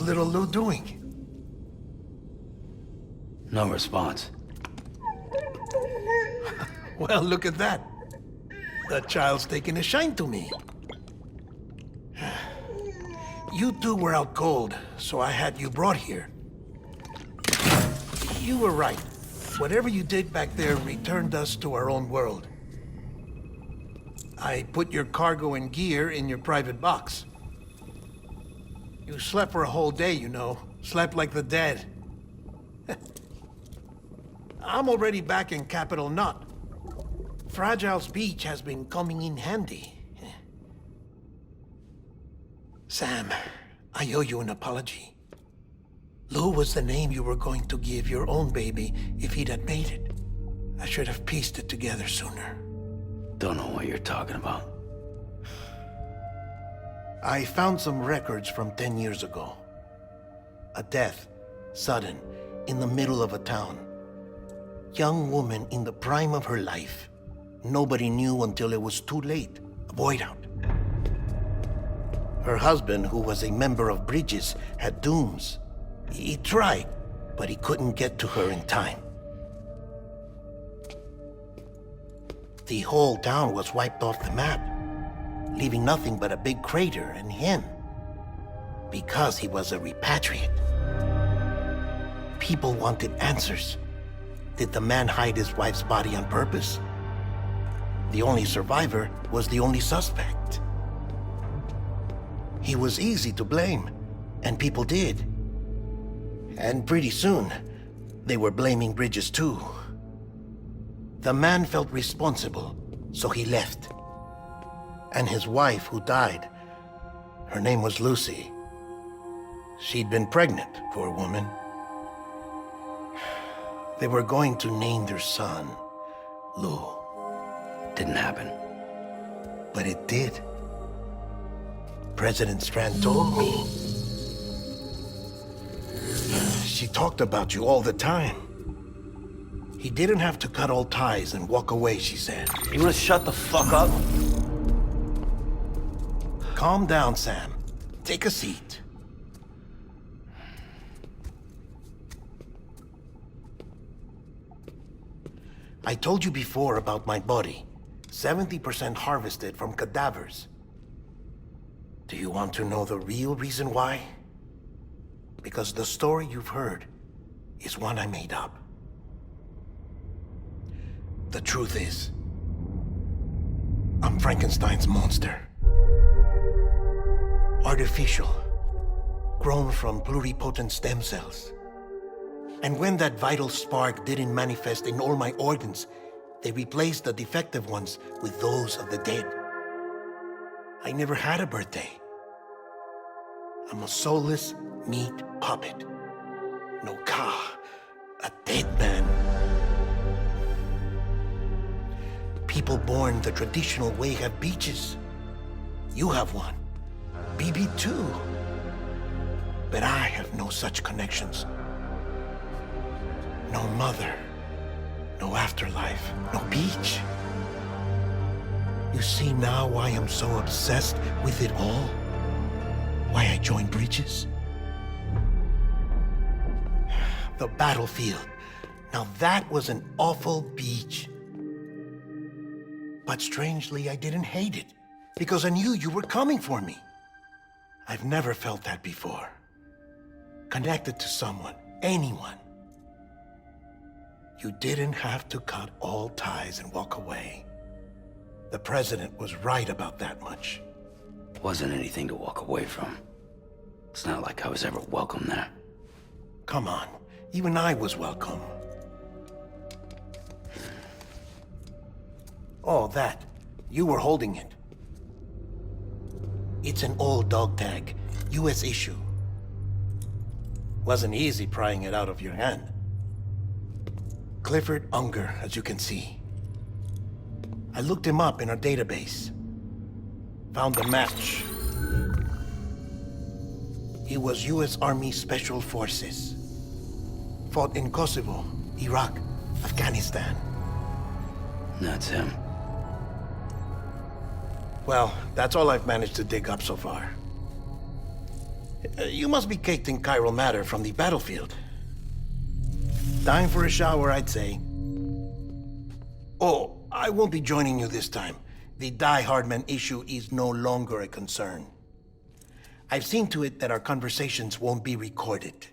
little Lou doing? No response. Well, look at that. The child's taking a shine to me. You two were out cold, so I had you brought here. You were right. Whatever you did back there returned us to our own world. I put your cargo and gear in your private box. You slept for a whole day, you know. Slept like the dead. I'm already back in Capital Knot. Fragile's beach has been coming in handy. Sam, I owe you an apology. Lou was the name you were going to give your own baby if he'd had made it. I should have pieced it together sooner. Don't know what you're talking about. I found some records from 10 years ago. A death, sudden, in the middle of a town. Young woman in the prime of her life. Nobody knew until it was too late. A void out. Her husband, who was a member of Bridges, had dooms. He tried, but he couldn't get to her in time. The whole town was wiped off the map, leaving nothing but a big crater and him. Because he was a repatriate. People wanted answers. Did the man hide his wife's body on purpose? The only survivor was the only suspect. He was easy to blame, and people did. And pretty soon, they were blaming Bridges too. The man felt responsible, so he left. And his wife, who died, her name was Lucy. She'd been pregnant, poor woman. They were going to name their son Lou. Didn't happen. But it did. President Strand told me. She talked about you all the time. He didn't have to cut all ties and walk away, she said. You wanna shut the fuck up? Calm down, Sam. Take a seat. I told you before about my body. 70% harvested from cadavers. Do you want to know the real reason why? Because the story you've heard is one I made up. The truth is, I'm Frankenstein's monster. Artificial, grown from pluripotent stem cells. And when that vital spark didn't manifest in all my organs, they replaced the defective ones with those of the dead. I never had a birthday. I'm a soulless meat puppet. No car, a dead man. People born the traditional way have beaches. You have one. BB too. But I have no such connections. No mother, no afterlife, no beach. You see now why I'm so obsessed with it all? Why I joined Bridges? The battlefield. Now that was an awful beach. But strangely, I didn't hate it, because I knew you were coming for me. I've never felt that before. Connected to someone, anyone. You didn't have to cut all ties and walk away. The president was right about that much. Wasn't anything to walk away from. It's not like I was ever welcome there. Come on, even I was welcome. Oh, that. You were holding it. It's an old dog tag, US issue. Wasn't easy prying it out of your hand. Clifford Unger, as you can see. I looked him up in our database. Found a match. He was US Army Special Forces. Fought in Kosovo, Iraq, Afghanistan. That's him. Well, that's all I've managed to dig up so far. You must be caked in chiral matter from the battlefield. Time for a shower, I'd say. Oh, I won't be joining you this time. The Die Hardman issue is no longer a concern. I've seen to it that our conversations won't be recorded.